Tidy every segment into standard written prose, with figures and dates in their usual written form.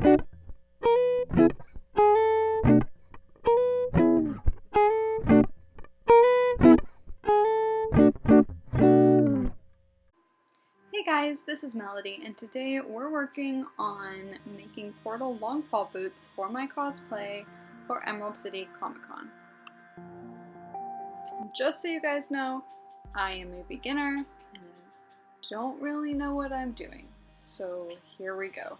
Hey guys, this is Melody, and today we're working on making portal long fall boots for my cosplay for Emerald City Comic Con. Just so you guys know, I am a beginner and don't really know what I'm doing, so here we go.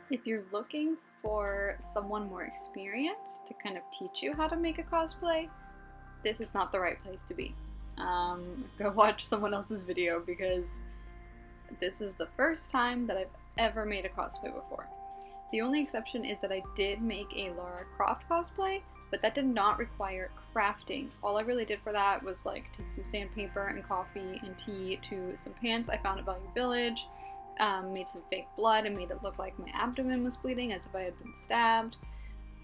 If you're looking for someone more experienced to kind of teach you how to make a cosplay, this is not the right place to be. Go watch someone else's video because this is the first time that I've ever made a cosplay before. The only exception is that I did make a Lara Croft cosplay, but that did not require crafting. All I really did for that was like take some sandpaper and coffee and tea to some pants I found at Value Village, made some fake blood and made it look like my abdomen was bleeding as if I had been stabbed.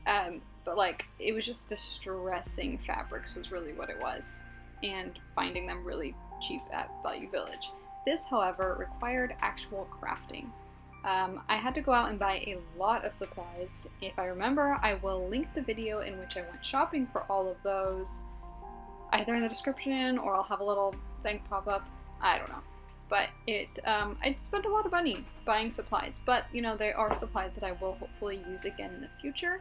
But like, it was just distressing fabrics was really what it was, and finding them really cheap at Value Village. This, however, required actual crafting. I had to go out and buy a lot of supplies. If I remember, I will link the video in which I went shopping for all of those, either in the description or I'll have a little thing pop up. I don't know. But I spent a lot of money buying supplies, but you know, there are supplies that I will hopefully use again in the future.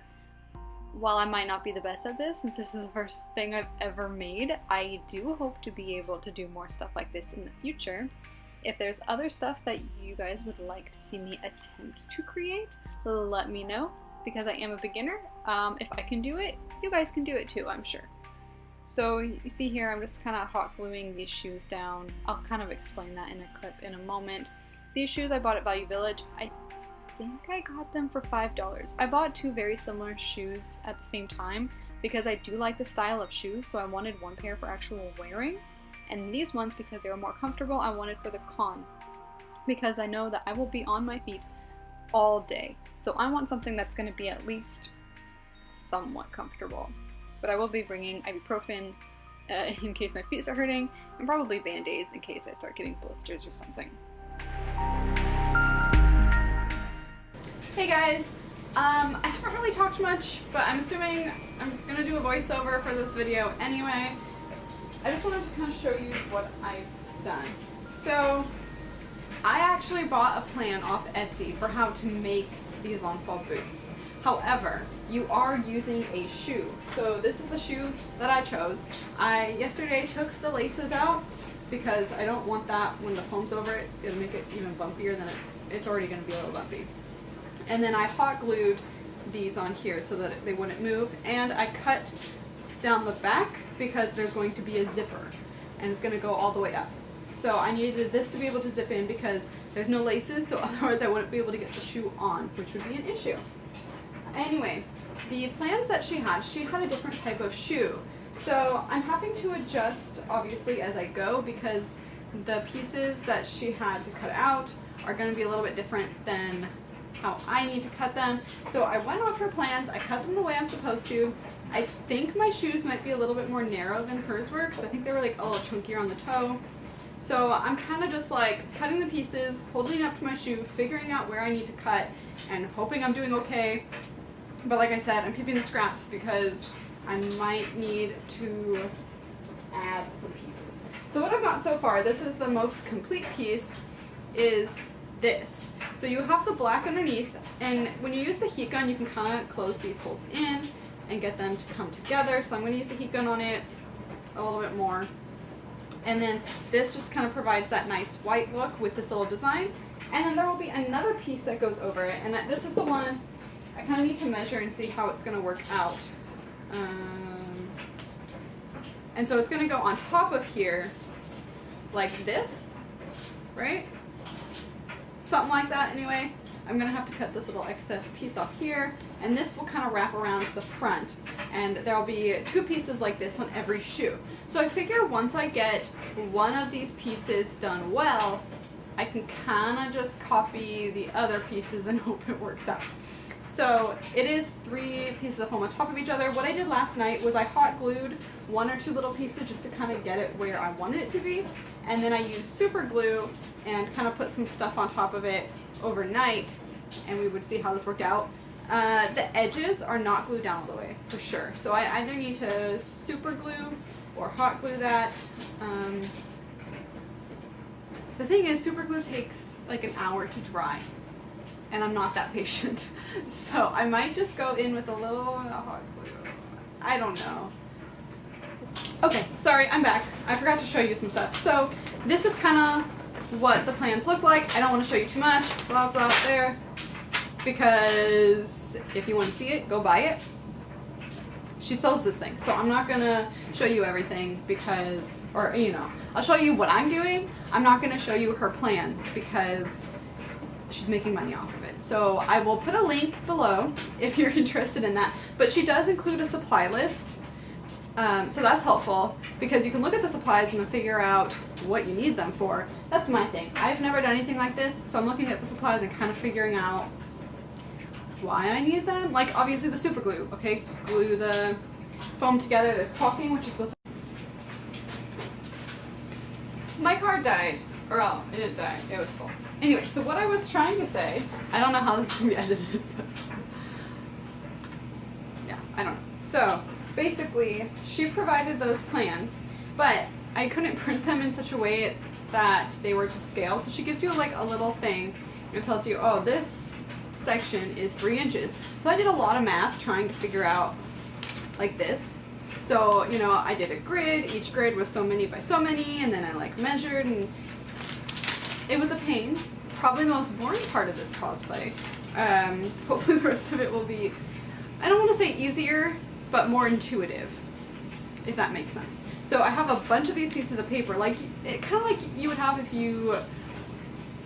While I might not be the best at this, since this is the first thing I've ever made, I do hope to be able to do more stuff like this in the future. If there's other stuff that you guys would like to see me attempt to create, let me know, because I am a beginner. If I can do it, you guys can do it too, I'm sure. So you see here, I'm just kind of hot gluing these shoes down. I'll kind of explain that in a clip in a moment. These shoes I bought at Value Village. I think I got them for $5. I bought two very similar shoes at the same time because I do like the style of shoes, so I wanted one pair for actual wearing, and these ones, because they were more comfortable, I wanted for the con, because I know that I will be on my feet all day, so I want something that's going to be at least somewhat comfortable. But I will be bringing ibuprofen in case my feet are hurting, and probably band-aids in case I start getting blisters or something. Hey guys, I haven't really talked much, but I'm assuming I'm gonna do a voiceover for this video anyway. I just wanted to kind of show you what I've done. So, I actually bought a plan off Etsy for how to make these long fall boots. However, you are using a shoe. So this is the shoe that I chose. I yesterday took the laces out because I don't want that when the foam's over it. It'll make it even bumpier than it's already gonna be a little bumpy. And then I hot glued these on here so that they wouldn't move, and I cut down the back because there's going to be a zipper and it's going to go all the way up. So I needed this to be able to zip in because there's no laces, so otherwise I wouldn't be able to get the shoe on, which would be an issue. Anyway, the plans that she had a different type of shoe. So I'm having to adjust obviously as I go because the pieces that she had to cut out are going to be a little bit different than how I need to cut them. So I went off her plans, I cut them the way I'm supposed to. I think my shoes might be a little bit more narrow than hers were, because I think they were like a little chunkier on the toe. So I'm kind of just like cutting the pieces, holding it up to my shoe, figuring out where I need to cut, and hoping I'm doing okay. But like I said, I'm keeping the scraps because I might need to add some pieces. So what I've got so far, this is the most complete piece, is this. So you have the black underneath, and when you use the heat gun, you can kind of close these holes in and get them to come together. So I'm going to use the heat gun on it a little bit more. And then this just kind of provides that nice white look with this little design. And then there will be another piece that goes over it, and this is the one I kind of need to measure and see how it's going to work out. And so it's going to go on top of here like this, right? Something like that anyway. I'm going to have to cut this little excess piece off here, and this will kind of wrap around the front, and there will be two pieces like this on every shoe. So I figure once I get one of these pieces done well, I can kind of just copy the other pieces and hope it works out. So it is 3 pieces of foam on top of each other. What I did last night was I hot glued 1 or 2 little pieces just to kind of get it where I wanted it to be, and then I used super glue and kind of put some stuff on top of it overnight and we would see how this worked out. The edges are not glued down all the way, for sure. So I either need to super glue or hot glue that. The thing is, super glue takes like an hour to dry, and I'm not that patient. So I might just go in with a little hot glue. I don't know. Okay, sorry, I'm back. I forgot to show you some stuff. So this is kind of what the plans look like. I don't want to show you too much, blah, blah, there. Because if you want to see it, go buy it. She sells this thing, so I'm not gonna show you everything because, or you know, I'll show you what I'm doing. I'm not gonna show you her plans because she's making money off of it. So I will put a link below if you're interested in that. But she does include a supply list, so that's helpful because you can look at the supplies and then figure out what you need them for. That's my thing. I've never done anything like this, so I'm looking at the supplies and kind of figuring out why I need them. Like obviously the super glue, okay? Glue the foam together. There's caulking, which is supposed to... My card died. Or oh, it didn't die. It was full. Anyway, so what I was trying to say, I don't know how this is going to be edited, but yeah, I don't know. So basically, she provided those plans, but I couldn't print them in such a way that they were to scale. So she gives you like a little thing and tells you, oh, this section is 3 inches. So I did a lot of math trying to figure out like this. So, you know, I did a grid. Each grid was so many by so many, and then I like measured, and it was a pain. Probably the most boring part of this cosplay. Hopefully the rest of it will be, I don't want to say easier, but more intuitive, if that makes sense. So I have a bunch of these pieces of paper, like it kind of like you would have if you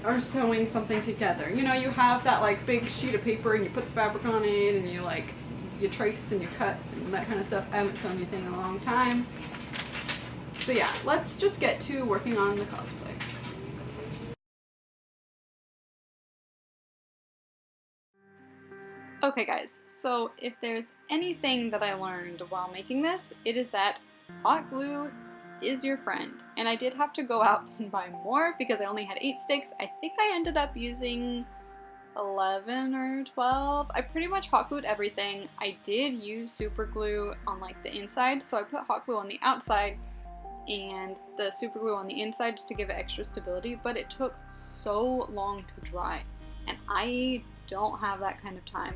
are sewing something together. You know, you have that like big sheet of paper and you put the fabric on it and you like, you trace and you cut and that kind of stuff. I haven't sewn anything in a long time. So yeah, let's just get to working on the cosplay. Okay guys, so if there's anything that I learned while making this, it is that hot glue is your friend. And I did have to go out and buy more because I only had 8 sticks. I think I ended up using 11 or 12. I pretty much hot glued everything. I did use super glue on like the inside, so I put hot glue on the outside and the super glue on the inside just to give it extra stability, but it took so long to dry and I don't have that kind of time.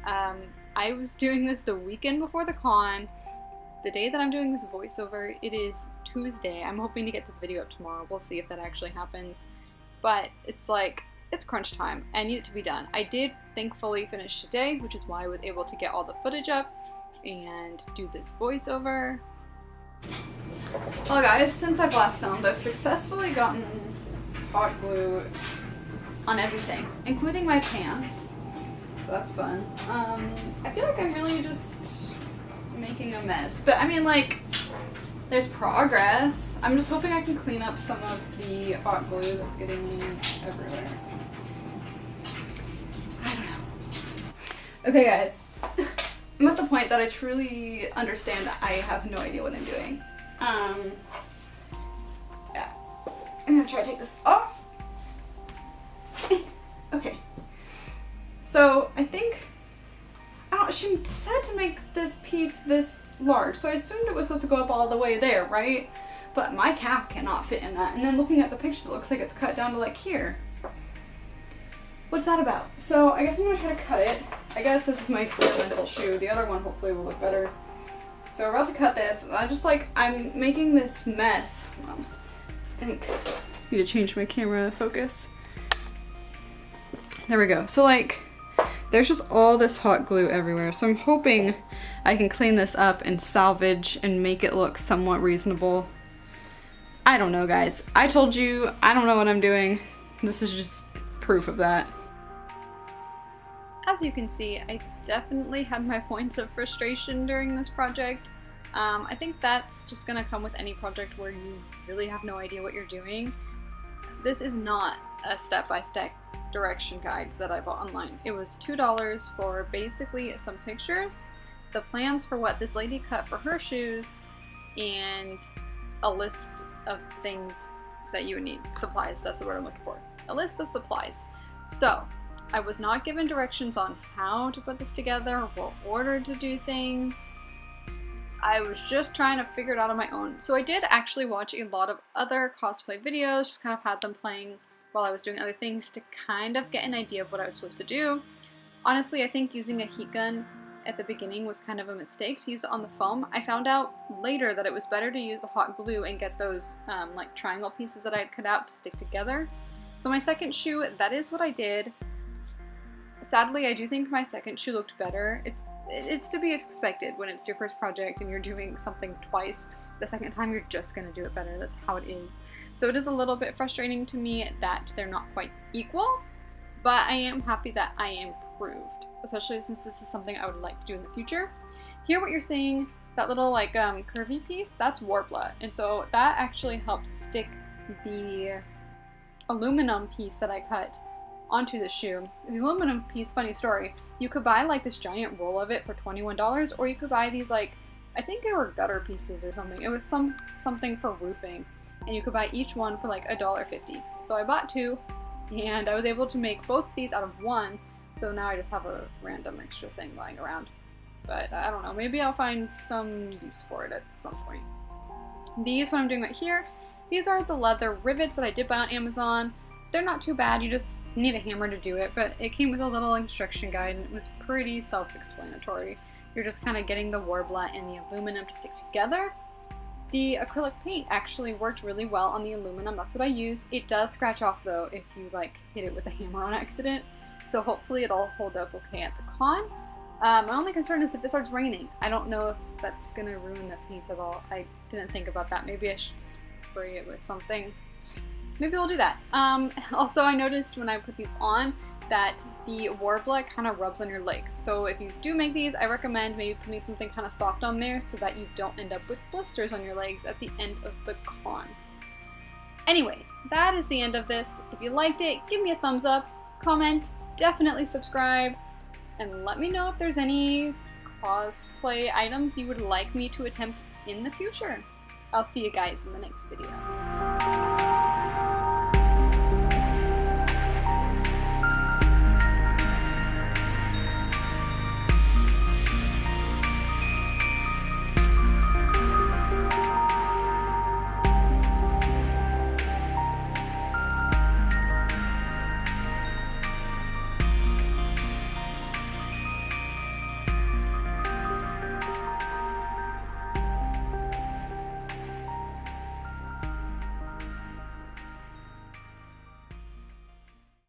I was doing this the weekend before the con. The day that I'm doing this voiceover, it is Tuesday. I'm hoping to get this video up tomorrow. We'll see if that actually happens. But it's like, it's crunch time. I need it to be done. I did thankfully finish today, which is why I was able to get all the footage up and do this voiceover. Well guys, since I've last filmed, I've successfully gotten hot glue on everything, including my pants. So that's fun. I feel like I'm really just making a mess. But I mean, like, there's progress. I'm just hoping I can clean up some of the hot glue that's getting everywhere. I don't know. Okay guys, I'm at the point that I truly understand that I have no idea what I'm doing. Yeah. I'm gonna try to take this off. Okay. So I think, she said to make this piece this large, so I assumed it was supposed to go up all the way there, right? But my calf cannot fit in that. And then looking at the pictures, it looks like it's cut down to like here. What's that about? So I guess I'm gonna try to cut it. I guess this is my experimental shoe. The other one hopefully will look better. So we're about to cut this. I'm making this mess. I think I need to change my camera focus. There we go. So like, there's just all this hot glue everywhere. So I'm hoping I can clean this up and salvage and make it look somewhat reasonable. I don't know, guys. I told you, I don't know what I'm doing. This is just proof of that. As you can see, I definitely had my points of frustration during this project. I think that's just gonna come with any project where you really have no idea what you're doing. This is not a step-by-step direction guide that I bought online. It was $2 for basically some pictures, the plans for what this lady cut for her shoes, and a list of things that you would need. Supplies, that's the word I'm looking for. A list of supplies. So, I was not given directions on how to put this together, what order to do things. I was just trying to figure it out on my own. So I did actually watch a lot of other cosplay videos, just kind of had them playing while I was doing other things to kind of get an idea of what I was supposed to do. Honestly, I think using a heat gun at the beginning was kind of a mistake to use it on the foam. I found out later that it was better to use the hot glue and get those like triangle pieces that I had cut out to stick together. So my second shoe, that is what I did. Sadly, I do think my second shoe looked better. It's to be expected when it's your first project and you're doing something twice. The second time you're just going to do it better. That's how it is. So it is a little bit frustrating to me that they're not quite equal, but I am happy that I improved, especially since this is something I would like to do in the future. Here what you're seeing, that little like curvy piece, that's Warbler, and so that actually helps stick the aluminum piece that I cut onto the shoe. The aluminum piece, funny story, you could buy like this giant roll of it for $21, or you could buy these like, I think they were gutter pieces or something. It was something for roofing, and you could buy each one for like $1.50. So I bought two, and I was able to make both these out of one, so now I just have a random extra thing lying around. But I don't know, maybe I'll find some use for it at some point. These, what I'm doing right here, these are the leather rivets that I did buy on Amazon. They're not too bad, you just need a hammer to do it, but it came with a little instruction guide and it was pretty self-explanatory. You're just kind of getting the Warbler and the aluminum to stick together. The acrylic paint actually worked really well on the aluminum. That's what I used. It does scratch off though if you like hit it with a hammer on accident. So hopefully it'll hold up okay at the con. My only concern is if it starts raining. I don't know if that's gonna ruin the paint at all. I didn't think about that. Maybe I should spray it with something. Maybe we'll do that. Also, I noticed when I put these on that the Warbler kind of rubs on your legs. So if you do make these, I recommend maybe putting something kind of soft on there so that you don't end up with blisters on your legs at the end of the con. Anyway, that is the end of this. If you liked it, give me a thumbs up, comment, definitely subscribe, and let me know if there's any cosplay items you would like me to attempt in the future. I'll see you guys in the next video.